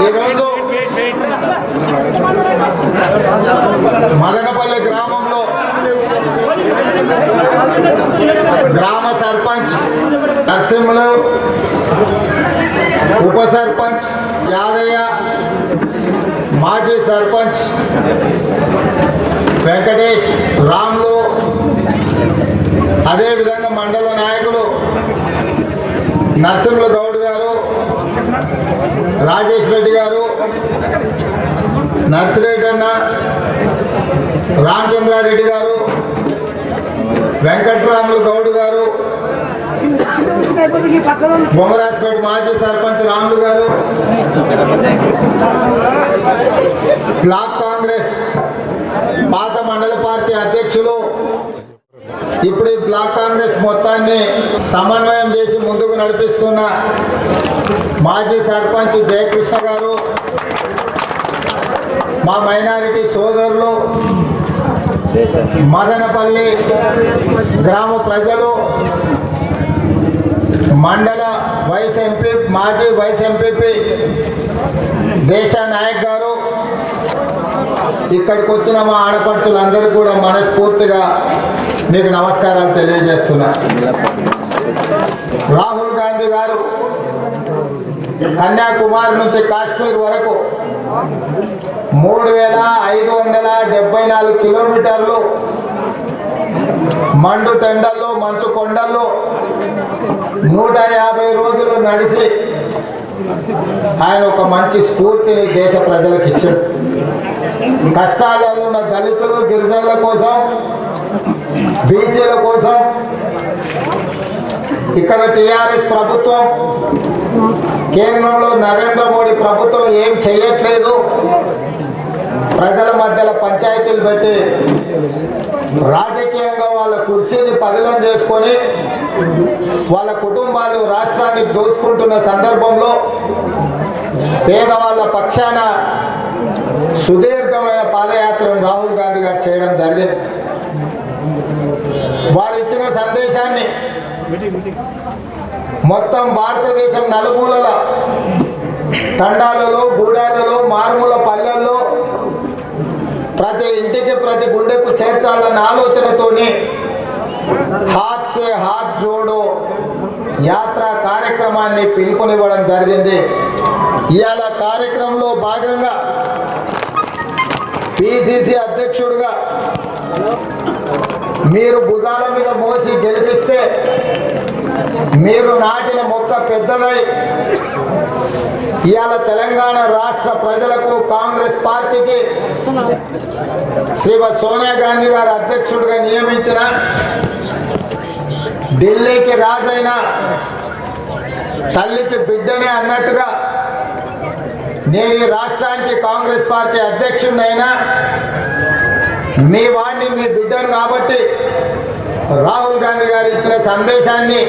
ఈరోజు మదనపల్లి గ్రామంలో గ్రామ సర్పంచ్ నరసింహులు, ఉప సర్పంచ్ యాదయ్య, మాజీ సర్పంచ్ వెంకటేష్, రాములు, అదేవిధంగా మండల నాయకులు నరసింహుల గౌడ్ గారు, రాజేష్ రెడ్డి గారు, నర్సిరెడ్డి అన్న, రామచంద్రారెడ్డి గారు, వెంకట్రాములు గౌడ్ గారు, బొమ్మరాజ్పేట మాజీ సర్పంచ్ రాములు గారు, బ్లాక్ కాంగ్రెస్ పాత మండల పార్టీ అధ్యక్షులు, ఇప్పుడు ఈ బ్లాక్ కాంగ్రెస్ మొత్తాన్ని సమన్వయం చేసి ముందుకు నడిపిస్తున్న మాజీ సర్పంచ్ జయకృష్ణ గారు, మా మైనారిటీ సోదరులు, మదనపల్లి గ్రామ ప్రజలు, మండల వైస్ ఎంపీ, మాజీ వైస్ ఎంపీపీ దేశ నాయక్ గారు, ఇక్కడికి వచ్చిన మా ఆడపడుచులందరూ కూడా మనస్ఫూర్తిగా మీకు నమస్కారాలు తెలియజేస్తున్నా. రాహుల్ గాంధీ గారు కన్యాకుమారి నుంచి కాశ్మీర్ వరకు 3574 కిలోమీటర్లు మండు టెండల్లో, మంచు కొండల్లో 150 రోజులు నడిచి ఆయన ఒక మంచి స్ఫూర్తిని దేశ ప్రజలకు ఇచ్చాడు. కష్టాలలో ఉన్న దళితులు, గిరిజనుల కోసం, బీసీల కోసం ఇక్కడ టీఆర్ఎస్ ప్రభుత్వం, కేంద్రంలో నరేంద్ర మోడీ ప్రభుత్వం ఏం చేయట్లేదు. ప్రజల మధ్యలో పంచాయతీలు పెట్టి రాజకీయంగా వాళ్ళ కుర్చీని పదిలం చేసుకొని వాళ్ళ కుటుంబాలు రాష్ట్రాన్ని దోచుకుంటున్న సందర్భంలో పేదవాళ్ళ పక్షాన సుదీర్ఘమైన పాదయాత్రను రాహుల్ గాంధీ గారు చేయడం జరిగింది. వారు ఇచ్చిన సందేశాన్ని మొత్తం భారతదేశం నలుమూలల తండాలలో, గూడాలలో, మారుమూల పల్లెల్లో ప్రతి ఇంటికి, ప్రతి గుండెకు చేర్చాలన్న ఆలోచనతోనే హాత్ సే హాత్ జోడో యాత్ర కార్యక్రమాన్ని పిలుపునివ్వడం జరిగింది. ఇవాళ కార్యక్రమంలో భాగంగా పిసిసి అధ్యక్షుడిగా మీరు భుజాల మీద మోసి గెలిపిస్తే, మీరు నాటిన మొక్క పెద్దదై ఇవాళ తెలంగాణ రాష్ట్ర ప్రజలకు, కాంగ్రెస్ పార్టీకి శ్రీమతి సోనియా గాంధీ గారు అధ్యక్షుడిగా నియమించిన, ఢిల్లీకి రాజైన తల్లికి బిడ్డనే అన్నట్టుగా నేను ఈ రాష్ట్రానికి కాంగ్రెస్ పార్టీ అధ్యక్షుడినైనా మీ వాడిని, మీ బిడ్డను కాబట్టి రాహుల్ గాంధీ గారు ఇచ్చిన సందేశాన్ని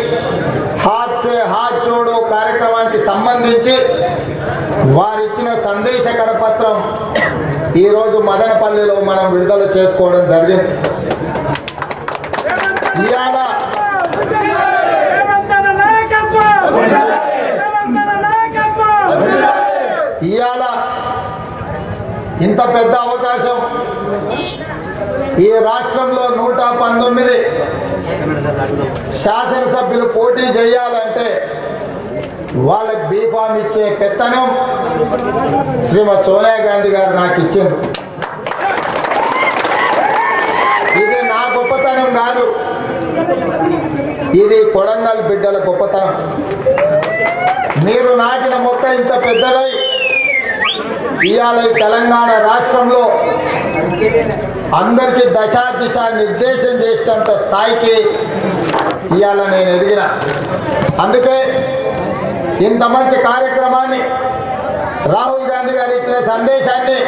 హాత్ సే హాత్ జోడో కార్యక్రమానికి సంబంధించి వారిచ్చిన సందేశ కరపత్రం ఈరోజు మదనపల్లిలో మనం విడుదల చేసుకోవడం జరిగింది. ఇవాళ ఇంత పెద్ద అవకాశం ఈ రాష్ట్రంలో 119 శాసనసభ్యులు పోటీ చేయాలంటే వాళ్ళకి బీఫామ్ ఇచ్చే పెత్తనం శ్రీమతి సోనియా గాంధీ గారు నాకు ఇచ్చింది. ఇది నా గొప్పతనం కాదు, ఇది కొడంగల్ బిడ్డల గొప్పతనం. మీరు నాటిన మొక్క ఇంత పెద్దదై ఇవాళ తెలంగాణ రాష్ట్రంలో అందరికీ దశా దిశ నిర్దేశం చేసేంత స్థాయికి ఇవాళ నేను ఎదిగిన. అందుకే ఇంత మంచి కార్యక్రమాన్ని, రాహుల్ గాంధీ గారు ఇచ్చిన సందేశాన్ని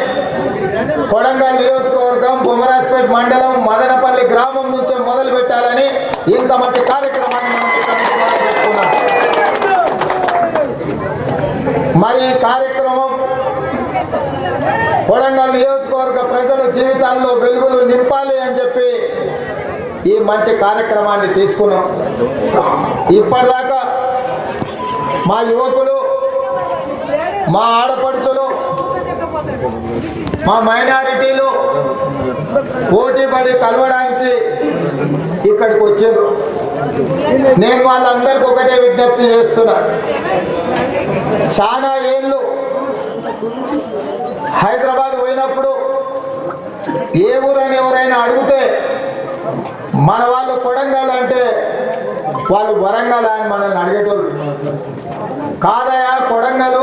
కొడంగల్ నియోజకవర్గం, బొమ్మరాజ్పేట మండలం, మదనపల్లి గ్రామం నుంచే మొదలు పెట్టాలని ఇంత మంచి కార్యక్రమాన్ని మనం పెట్టుకున్నాం. మరి ఈ కార్యక్రమం కొడంగల్ నియోజకవర్గ ప్రజల జీవితాల్లో వెలుగులు నింపాలి అని చెప్పి ఈ మంచి కార్యక్రమాన్ని తీసుకున్నాం. ఇప్పటిదాకా మా యువకులు, మా ఆడపడుచులు మా మైనారిటీలు పోటీ పడి కలవడానికి ఇక్కడికి వచ్చారు. నేను వాళ్ళందరికీ ఒకటే విజ్ఞప్తి చేస్తున్నా. చాలా ఏళ్ళు హైదరాబాద్ పోయినప్పుడు ఏ ఊరని ఎవరైనా అడిగితే మన వాళ్ళు కొడంగల్ అంటే వాళ్ళు వరంగల్ అని మనల్ని అడిగేటోళ్ళు. కాదయా, కొడంగల్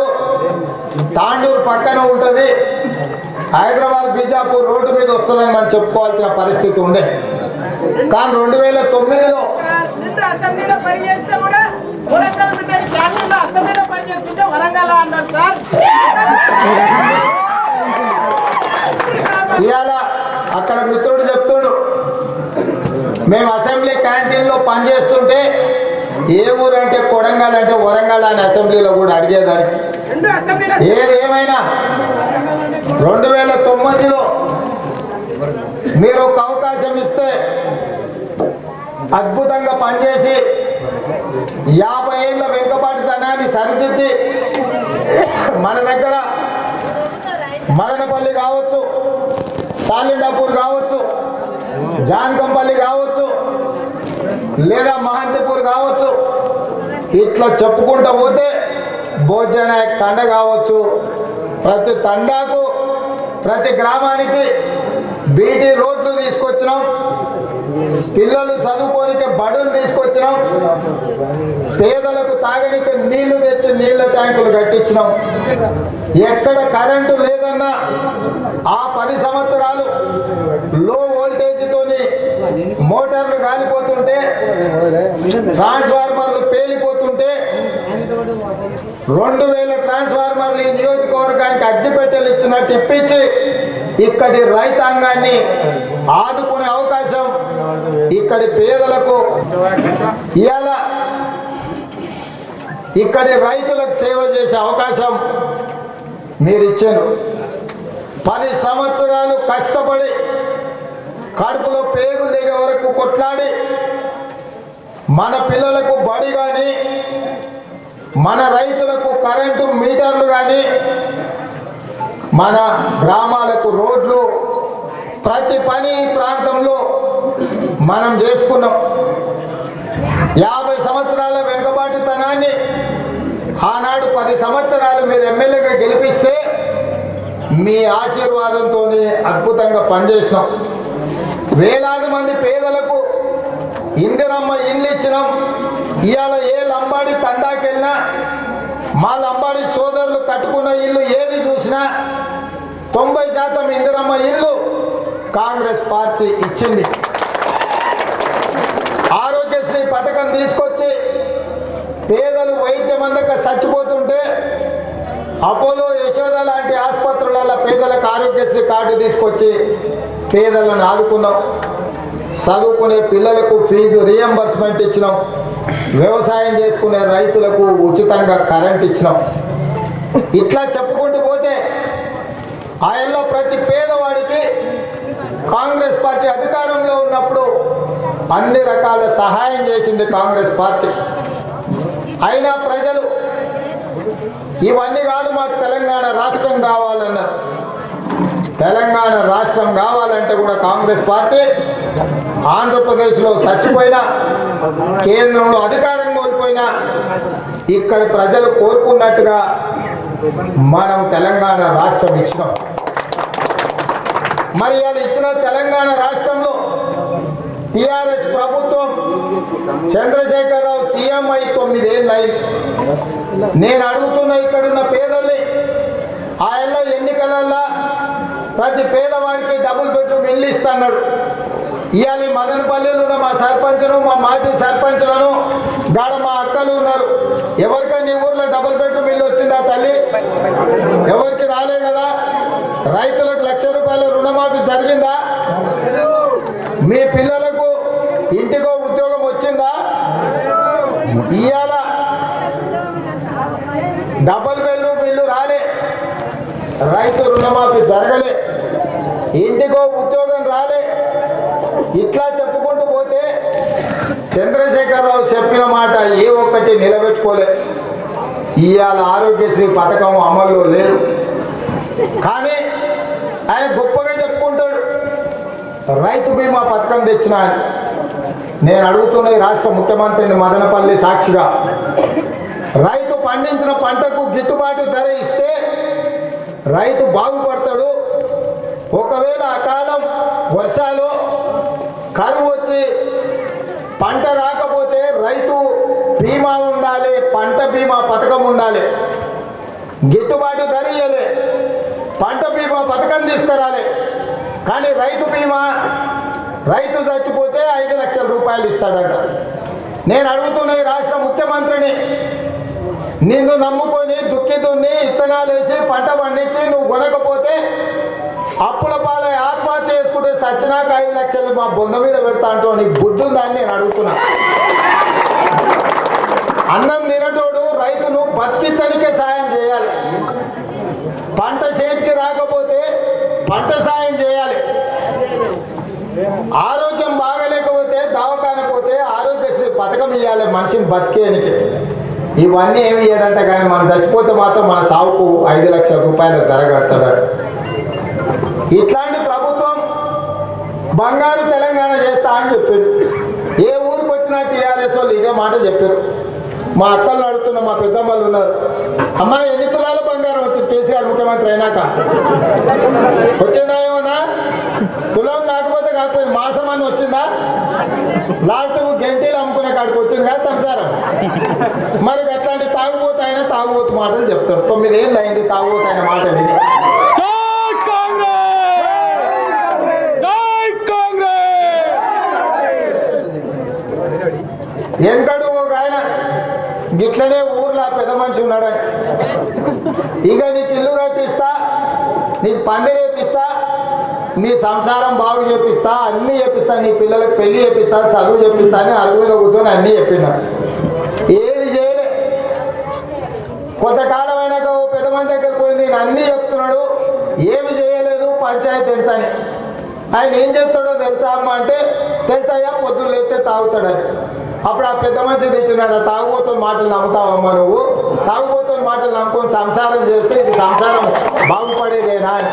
తాండూరు పక్కన ఉంటుంది, హైదరాబాద్ బీజాపూర్ రోడ్డు మీద వస్తుందని మనం చెప్పుకోవాల్సిన పరిస్థితి ఉండే. కానీ 2009లో ఇవాళ అక్కడ మిత్రుడు చెప్తుడు, మేము అసెంబ్లీ క్యాంటీన్లో పనిచేస్తుంటే ఏ ఊరు అంటే కొడంగల్ అంటే వరంగల్ అని అసెంబ్లీలో కూడా అడిగేదాన్ని. ఏదేమైనా 2009లో మీరు ఒక అవకాశం ఇస్తే అద్భుతంగా పనిచేసి 50 ఏళ్ళ వెనుకబాటుతనాన్ని సరిదిద్ది మన దగ్గర మదనపల్లి కావచ్చు, సాలిండాపూర్ కావచ్చు, జాన్కంపల్లి కావచ్చు, లేదా మహంతిపూర్ కావచ్చు, ఇట్లా చెప్పుకుంటూ పోతే భోజనాయక్ తండ కావచ్చు, ప్రతి తండాకు ప్రతి గ్రామానికి బీటీ రోడ్లు తీసుకొచ్చినాం, పిల్లలు చదువుకోనికే బడులు తీసుకొచ్చినాం, పేదలకు తాగడానికి నీళ్లు తెచ్చి నీళ్ల ట్యాంకులు కట్టించినాం. ఎక్కడ కరెంటు లేదన్నా ఆ 10 సంవత్సరాలు లో వోల్టేజ్తోని మోటార్లు కాలిపోతుంటే, ట్రాన్స్ఫార్మర్లు పేలిపోతుంటే 2000 ట్రాన్స్ఫార్మర్లు ఈ నియోజకవర్గానికి అగ్గిపెట్టెలు ఇచ్చినట్టు ఇప్పించి ఇక్కడి రైతాంగాన్ని ఆదుకునే అవకాశం ఇక్కడి పేదలకు, ఇవాళ ఇక్కడి రైతులకు సేవ చేసే అవకాశం మీరు ఇచ్చారు. 10 సంవత్సరాలు కష్టపడి కడుపులో పేగులు దిగే వరకు కొట్లాడి మన పిల్లలకు బడి కానీ, మన రైతులకు కరెంటు మీటర్లు కానీ, మన గ్రామాలకు రోడ్లు, ప్రతి పని ప్రాంతంలో మనం చేసుకున్నాం. 50 సంవత్సరాల వెనుకబాటుతనాన్ని ఆనాడు 10 సంవత్సరాలు మీరు ఎమ్మెల్యేగా గెలిపిస్తే మీ ఆశీర్వాదంతో అద్భుతంగా పనిచేసినాం. వేలాది మంది పేదలకు ఇందిరమ్మ ఇల్లు ఇచ్చినాం. ఇవాళ ఏ లంబాడి తండాకెళ్ళినా మా లంబాడి సోదరులు కట్టుకున్న ఇల్లు ఏది చూసినా 90% ఇందిరమ్మ ఇల్లు కాంగ్రెస్ పార్టీ ఇచ్చింది. ఆరోగ్యశ్రీ పథకం తీసుకొచ్చి పేదలు వైద్యం అందక చచ్చిపోతుంటే అపోలో, యశోద లాంటి ఆసుపత్రులలో పేదలకు ఆరోగ్యశ్రీ కార్డు తీసుకొచ్చి పేదలను ఆదుకున్నాం. చదువుకునే పిల్లలకు ఫీజు రియంబర్స్మెంట్ ఇచ్చినాం. వ్యవసాయం చేసుకునే రైతులకు ఉచితంగా కరెంట్ ఇచ్చినాం. ఇట్లా చెప్పుకుంటూ పోతే ఆయనలో ప్రతి పేదవాడికి కాంగ్రెస్ పార్టీ అధికారంలో ఉన్నప్పుడు అన్ని రకాల సహాయం చేసింది కాంగ్రెస్ పార్టీ. అయినా ప్రజలు ఇవన్నీ కాదు, మాకు తెలంగాణ రాష్ట్రం కావాలన్నారు. తెలంగాణ రాష్ట్రం కావాలంటే కూడా కాంగ్రెస్ పార్టీ ఆంధ్రప్రదేశ్లో చచ్చిపోయినా, కేంద్రంలో అధికారం కోల్పోయినా, ఇక్కడ ప్రజలు కోరుకున్నట్టుగా మనం తెలంగాణ రాష్ట్రం ఇచ్చినాం. మరి అది ఇచ్చిన తెలంగాణ రాష్ట్రంలో టిఆర్ఎస్ ప్రభుత్వం, చంద్రశేఖరరావు సీఎం అయి 9 ఏళ్ళు అయింది. నేను అడుగుతున్న ఇక్కడున్న పేదల్ని, ఆయన ఎన్నికలల్లో ప్రతి పేదవాడికి డబుల్ బెడ్రూమ్ ఇల్లు ఇస్తున్నాడు. ఇవాళ మదనపల్లిలో ఉన్న మా సర్పంచ్ను, మా మాజీ సర్పంచ్లను, గాడ మా అక్కలు ఉన్నారు. ఎవరికైనా ఈ ఊర్లో డబుల్ బెడ్రూమ్ ఇల్లు వచ్చిందా తల్లి? ఎవరికి రాలే కదా. రైతులకు ₹1,00,000 రుణమాఫీ జరిగిందా? మీ పిల్లలకు ఇంటికో ఉద్యోగం వచ్చిందా? ఇవాళ డబుల్ బెడ్రూమ్ ఇల్లు రాలే, రైతు రుణమాఫీ జరగలే, ఇంటికో ఉద్యోగం రాలే. ఇట్లా చెప్పుకుంటూ పోతే చంద్రశేఖరరావు చెప్పిన మాట ఏ ఒక్కటి నిలబెట్టుకోలే. ఇవాళ ఆరోగ్యశ్రీ పథకం అమల్లో లేదు. కానీ ఆయన గొప్పగా చెప్పుకుంటాడు రైతు బీమా పథకం తెచ్చిన ఆయన. నేను అడుగుతున్న ఈ రాష్ట్ర ముఖ్యమంత్రిని మదనపల్లి సాక్షిగా, రైతు పండించిన పంటకు గిట్టుబాటు ధర ఇస్తే రైతు బాగుపడతాడు. ఒకవేళ అకాలం వర్షాలు కరువు వచ్చి పంట రాకపోతే రైతు బీమా ఉండాలి, పంట బీమా పథకం ఉండాలి. గిట్టుబాటు ధర ఇవ్వలే, పంట బీమా పథకం తీసుకురాలి. కానీ రైతు బీమా, రైతు చచ్చిపోతే 5 లక్షల రూపాయలు ఇస్తాడట. నేను అడుగుతున్న ఈ రాష్ట్ర ముఖ్యమంత్రిని, నిన్ను నమ్ముకొని దుక్కి దున్ని ఇత్తనాలు వేసి పంట పండించి నువ్వు కొనకపోతే అప్పుల పాలై ఆత్మహత్య చేసుకుంటే సచ్చినాక 5 లక్షలు మా బొంద మీద పెడతా అంటూ నీకు బుద్ధి ఉందని నేను అడుగుతున్నా. అన్నం తినటోడు రైతును బతికించడానికే సాయం చేయాలి. పంట చేతికి రాకపోతే పంట సాయం చేయాలి. ఆరోగ్యం బాగలేకపోతే దవాఖానకు పోతే ఆరోగ్యశ్రీ పథకం ఇవ్వాలి మనిషిని బతికేయడానికి. ఇవన్నీ ఏమి ఇవ్వడంట. కానీ మనం చచ్చిపోతే మాత్రం మన సావుకు 5 లక్షల రూపాయలు ధర కడతాడట. ఇట్లాంటి ప్రభుత్వం బంగారు తెలంగాణ చేస్తా అని చెప్పారు. ఏ ఊరికి వచ్చినా టీఆర్ఎస్ వాళ్ళు ఇదే మాట చెప్పారు. మా అక్కలు అడుగుతున్న మా పెద్దమ్మలు ఉన్నారు, అమ్మా ఎన్ని తులాల బంగారం వచ్చింది కేసీఆర్ ముఖ్యమంత్రి అయినాక? వచ్చిందా ఏమన్నా? తులం కాకపోతే కాకపోతే మాసం అని వచ్చిందా? లాస్ట్కు గంటీలు అమ్ముకునే కాడికి వచ్చింది కదా సంసారం. మరి అట్లాంటి తాగుబోతు ఆయన తాగుబోతు మాటలు చెప్తాడు. 9 ఏళ్ళు అయింది తాగుబోతు ఆయన మాట విని. ఎంతడు ఒక ఆయన గిట్లనే ఊర్లో పెద్ద మనిషి ఉన్నాడని, ఇక నీకు ఇల్లు కట్టిస్తా, నీకు పందిరి వేపిస్తా, నీ సంసారం బాగు చేపిస్తా, అన్నీ చేపిస్తా, నీ పిల్లలకు పెళ్లి చేపిస్తా, చదువు చేపిస్తా అని అరుగు మీద కూర్చొని అన్నీ చెప్పినాడు. ఏది చేయలే. కొంతకాలం అయినాక పెద్ద మంది దగ్గరికి పోయి నేను అన్నీ చెప్తున్నాడు, ఏమి చేయలేదు, పంచాయతీ తెలుసని. ఆయన ఏం చేస్తాడో తెలుసా అమ్మ అంటే, తెలుసయ్యా పొద్దున్న లేస్తే తాగుతాడని. అప్పుడు ఆ పెద్ద మనిషి తెచ్చున్నాడు, తాగుబోతున్న మాటలు నమ్ముతావమ్మా నువ్వు? తాగుబోతున్న మాటలు నమ్ముకొని సంసారం చేస్తే ఇది సంసారం బాగుపడేదేనా అని.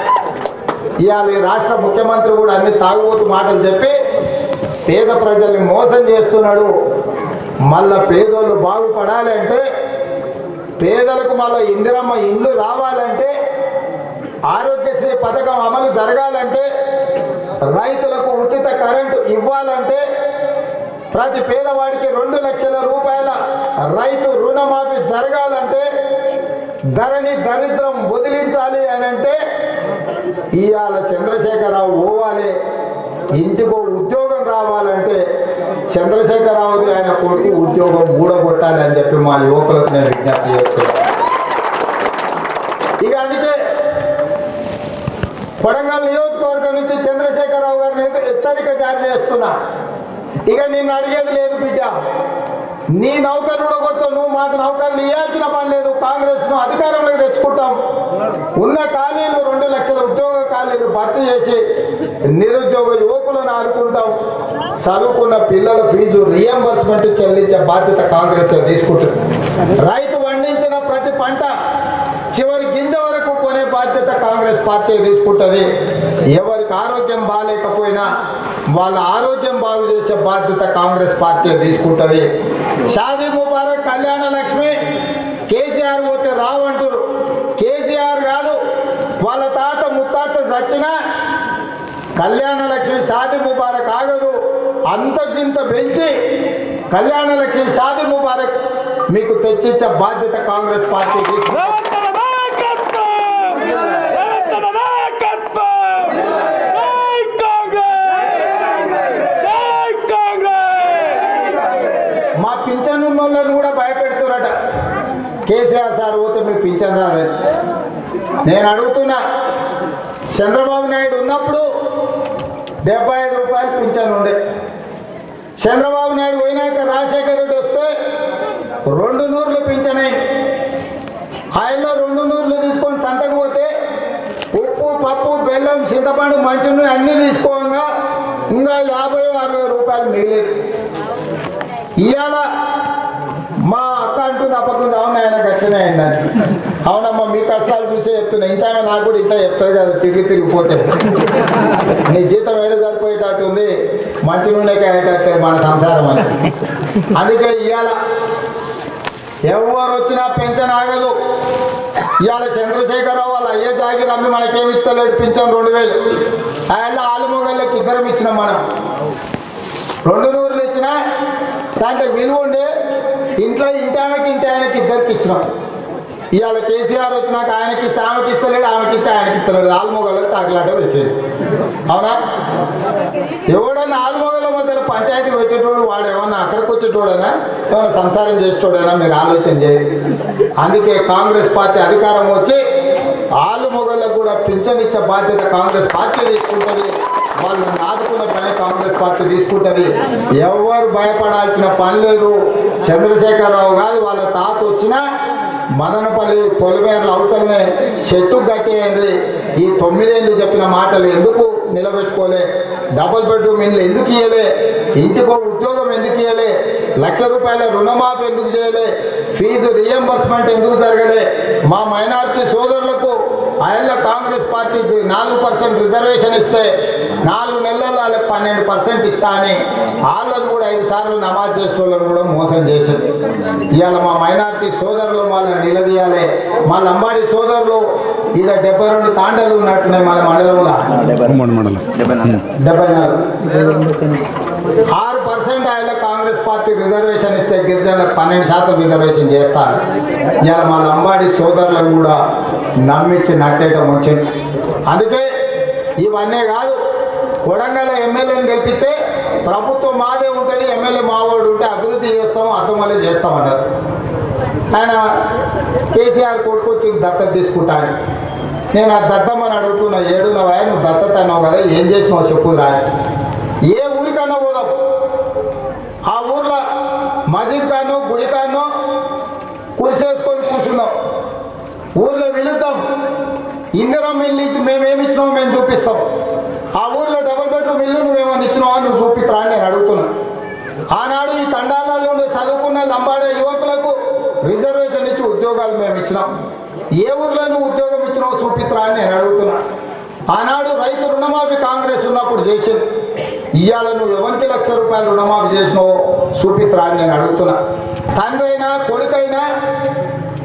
ఇవాళ ఈ రాష్ట్ర ముఖ్యమంత్రి కూడా అన్ని తాగుబోతు మాటలు చెప్పి పేద ప్రజల్ని మోసం చేస్తున్నాడు. మళ్ళా పేదోళ్ళు బాగుపడాలి అంటే, పేదలకు మళ్ళీ ఇందిరమ్మ ఇల్లు రావాలంటే, ఆరోగ్యశ్రీ పథకం అమలు జరగాలంటే, రైతులకు ఉచిత కరెంటు ఇవ్వాలంటే, ప్రతి పేదవాడికి 2 లక్షల రూపాయల రైతు రుణమాఫీ జరగాలంటే, ధరణి దరిద్రం వదిలించాలి అని అంటే ఇవాళ చంద్రశేఖరరావు పోవాలి. ఇంటికో ఉద్యోగం రావాలంటే చంద్రశేఖరరావుది ఆయన కొడుకు ఉద్యోగం ఊడగొట్టాలి అని చెప్పి మా యువకులకు నేను విజ్ఞప్తి చేస్తున్నాను. ఇక అందుకే కొడంగల్ నియోజకవర్గం నుంచి చంద్రశేఖరరావు గారిని హెచ్చరిక జారీ చేస్తున్నా. ఇక నిన్ను అడిగేది లేదు బిడ్డ, నీ నౌకర్లు కొడుతూ నువ్వు మాకు నౌకర్లు ఇవ్వాల్సిన పని లేదు. కాంగ్రెస్ను అధికారంలోకి తెచ్చుకుంటాం. ఉన్న ఖాళీలు 2 లక్షల ఉద్యోగ ఖాళీలు భర్తీ చేసి నిరుద్యోగ యువకులను ఆదుకుంటాం. చదువుకున్న పిల్లల ఫీజు రియంబర్స్మెంట్ చెల్లించే బాధ్యత కాంగ్రెస్ తీసుకుంటుంది. రైతు పండించిన ప్రతి పంట చివరి గింజ వరకు కొనే బాధ్యత కాంగ్రెస్ పార్టీ తీసుకుంటుంది. ఎవరికి ఆరోగ్యం బాగాలేకపోయినా వాళ్ళ ఆరోగ్యం బాగు చేసే బాధ్యత కాంగ్రెస్ పార్టీ తీసుకుంటుంది. షాదీ ముబారక్, కళ్యాణ లక్ష్మి కేసీఆర్ పోతే రావంటారు. కేసీఆర్ కాదు, వాళ్ళ తాత ముత్తాత చచ్చినా కళ్యాణ లక్ష్మి షాదీ ముబారక్ ఆగదు. అంతకింత పెంచి కళ్యాణ లక్ష్మి షాదీ ముబారక్ మీకు తెచ్చిచ్చే బాధ్యత కాంగ్రెస్ పార్టీ తీసుకుంటుంది. మా పింఛన్ ఉన్న వాళ్ళని కూడా భయపెడుతున్నారట. కేసీఆర్ సార్ పోతే మీ పింఛన్ రావే. నేను అడుగుతున్నా, చంద్రబాబు నాయుడు ఉన్నప్పుడు 75 రూపాయలు పింఛన్ ఉండే. చంద్రబాబు నాయుడు పోయినాక రాజశేఖర రెడ్డి వస్తే 2 నూర్లు పింఛన్ అయింది. ఆయనలో 2 నూర్లు తీసుకొని సంతకు పోతే ఉప్పు, పప్పు, బెల్లం, చింతపండు, మంచినీళ్ళు అన్నీ తీసుకోగా ఇంకా 50-60 రూపాయలు మిగిలేదు. ఇవాళ మా అక్క అంటుంది, తప్పకుండా అవును ఆయన గట్లనే అయిందని. అవునమ్మా మీ కష్టాలు చూసే చెప్తున్నా, ఇంకా నాకు కూడా ఇంత చెప్తుంది కదా తిరిగిపోతే. నీ జీతం ఏడు సరిపోయేటట్టు ఉంది, మంచి నూనెకి అయ్యేటట్టు మన సంసారం అని. అందుకే ఇవాళ ఎవరు వచ్చినా పెన్షన్ ఆగదు. ఇవాళ చంద్రశేఖరరావు వాళ్ళ అయ్యే జాగిరి అమ్మి మనకేమి ఇస్తలేడు పింఛన్ 2000. ఆయన ఆలుమొగళ్ళకి ఇద్దరం ఇచ్చినాం మనం. 2 నూరులు ఇచ్చినా దాంట్లో విలువ ఉండే ఇంట్లో ఇంటి ఆమెకి ఇంటి ఆయనకి ఇద్దరికి ఇచ్చినాం. ఇవాళ కేసీఆర్ వచ్చినాక ఆయనకి ఇస్తే ఆమెకి ఇస్తలేడు, ఆమెకి ఇస్తే ఆయనకి ఇస్తలేడు. ఆలుమొగళ్ళకి తాకిలాట వచ్చేది. అవునా? ఎవడన్నా ఆలుమొగల మధ్యలో పంచాయతీ పెట్టేటోడు వాడు ఏమన్నా అక్కడికి వచ్చేటోడైనా ఏమన్నా సంసారం చేసేటోడైనా మీరు ఆలోచన చేయండి. అందుకే కాంగ్రెస్ పార్టీ అధికారం వచ్చి ఆలుమొగళ్ళకు కూడా పింఛన్ ఇచ్చే బాధ్యత కాంగ్రెస్ పార్టీ తీసుకుంటుంది. వాళ్ళని ఆదుకున్న పని కాంగ్రెస్ పార్టీ తీసుకుంటుంది. ఎవరు భయపడాల్సిన పని లేదు. చంద్రశేఖరరావు కాదు వాళ్ళ తాత వచ్చినా మదనపల్లి పొలిమేరలు అవతలనే చెట్టు కట్టేయండి. ఈ 9 ఏళ్ళు చెప్పిన మాటలు ఎందుకు నిలబెట్టుకోలే? డబుల్ బెడ్రూమ్ ఇల్లు ఎందుకు ఇవ్వలే? ఇంటికో ఉద్యోగం ఎందుకు ఇవ్వలే? ₹1,00,000 రుణమాఫీ ఎందుకు చేయలే? ఫీజు రియంబర్స్మెంట్ ఎందుకు జరగలే? మా మైనారిటీ సోదరులకు ఆయన కాంగ్రెస్ పార్టీ 4% రిజర్వేషన్ ఇస్తే 4 నెలల్లో వాళ్ళకి 12% ఇస్తా అని వాళ్ళను కూడా 5 సార్లు నమాజ్ చేసే వాళ్ళని కూడా మోసం చేసింది. ఇవాళ మా మైనారిటీ సోదరులు వాళ్ళని నిలదీయాలి. మా లంబాడి సోదరులు ఈడ 72 తాండలు ఉన్నట్టున్నాయి మన మండలంలో. 74 6% ఆయన కాంగ్రెస్ పార్టీ రిజర్వేషన్ ఇస్తే గిరిజనులకు 12% రిజర్వేషన్ చేస్తారు. ఇలా మా లంబాడి సోదరులను కూడా నమ్మించి నట్టేయటం వచ్చింది. అందుకే ఇవన్నీ కాదు, కొడంగల్ ఎమ్మెల్యేని గెలిపిస్తే ప్రభుత్వం మాదే ఉంటుంది, ఎమ్మెల్యే మావాడు ఉంటే అభివృద్ధి చేస్తాము, అర్థమలే చేస్తామన్నారు. ఆయన కేసీఆర్ కొడుకు వచ్చి దత్తత తీసుకుంటాను. నేను ఆ దత్తమ్మని అడుగుతున్నా, 7వ నువ్వు దత్తత అన్నావు కదా, ఏం చేసినావు చెప్పు రా. ఏ ఊరికన్నా పోదాం, ఆ ఊర్లో మస్జిద్ కానో గుడి కానో కురిసేసుకొని కూర్చుందాం, ఊర్లో వెళుద్దాం, ఇందిరం ఇల్లు మేమేమి ఇచ్చినామో మేము చూపిస్తాం. ఆ ఊర్లో డబుల్ బెడ్రూమ్ ఇల్లు నువ్వేమని ఇచ్చినావో నువ్వు చూపిస్తారా అని నేను అడుగుతున్నా. ఆనాడు ఈ తండాలలో ఉండే చదువుకున్న లంబాడే యువకులకు రిజర్వేషన్ ఇచ్చి ఉద్యోగాలు మేము ఇచ్చినాం. ఏ ఊర్లో నువ్వు ఉద్యోగం ఇచ్చినావో చూపిస్తారా అని నేను అడుగుతున్నా. ఆనాడు రైతు రుణమాఫీ కాంగ్రెస్ ఉన్నప్పుడు చేసింది. ఇవాళ నువ్వు ఎవరికి ₹1,00,000 రుణమాఫీ చేసినావో చూపిస్తారా అని నేను అడుగుతున్నా. తండ్రి అయినా కొడుకైనా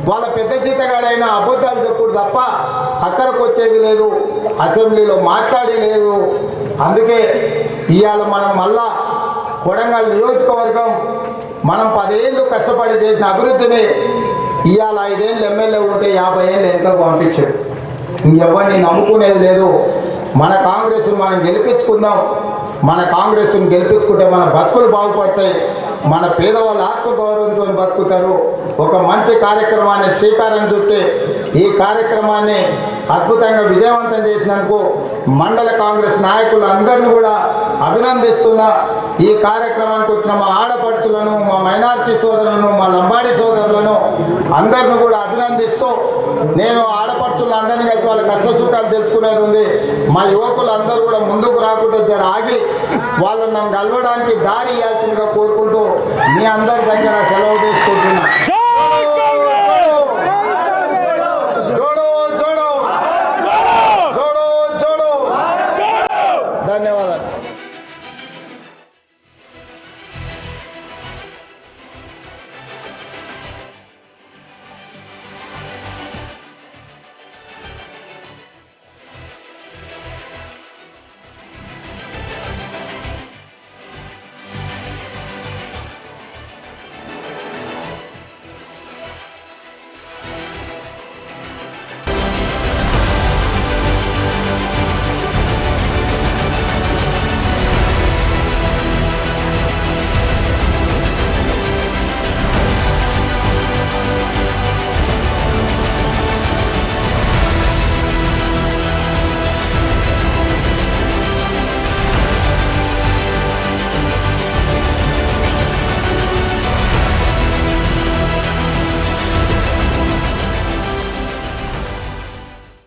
వాళ్ళ పెద్ద జీతగాడైనా అబద్ధాలు చెప్పుడు తప్ప అక్కడికి వచ్చేది లేదు, అసెంబ్లీలో మాట్లాడి లేదు. అందుకే ఇవాళ మనం మళ్ళా కొడంగల్ నియోజకవర్గం మనం 10 ఏళ్ళు కష్టపడి చేసిన అభివృద్ధిని ఇవాళ 5 ఏళ్ళు ఎమ్మెల్యే ఉంటే 50 ఏళ్ళు వెనుకకు పంపించాడు. ఇంకెవరిని నమ్ముకునేది లేదు. మన కాంగ్రెస్ను మనం గెలిపించుకుందాం. మన కాంగ్రెస్ను గెలిపించుకుంటే మన బతుకులు బాగుపడతాయి, మన పేదవాళ్ళు ఆత్మగౌరవంతో బతుకుతారు. ఒక మంచి కార్యక్రమాన్ని శ్రీకారం చుట్టి ఈ కార్యక్రమాన్ని అద్భుతంగా విజయవంతం చేసినందుకు మండల కాంగ్రెస్ నాయకులు అందరినీ కూడా అభినందిస్తున్నా. ఈ కార్యక్రమానికి వచ్చిన మా ఆడపడుచులను, మా మైనారిటీ సోదరులను, మా లంబాడి సోదరులను అందరిని కూడా అభినందిస్తూ, నేను ఆడపడుచులను అందరినీ కలిసి వాళ్ళ కష్ట సుఖాలు తెలుసుకునేది ఉంది. మా యువకులు అందరూ కూడా ముందుకు రాకుండా జర ఆగి వాళ్ళని నన్ను కలవడానికి దారి ఇవ్వాల్సిందిగా కోరుకుంటూ మీ అందరి దగ్గర సెలవు తీసుకుంటున్నా.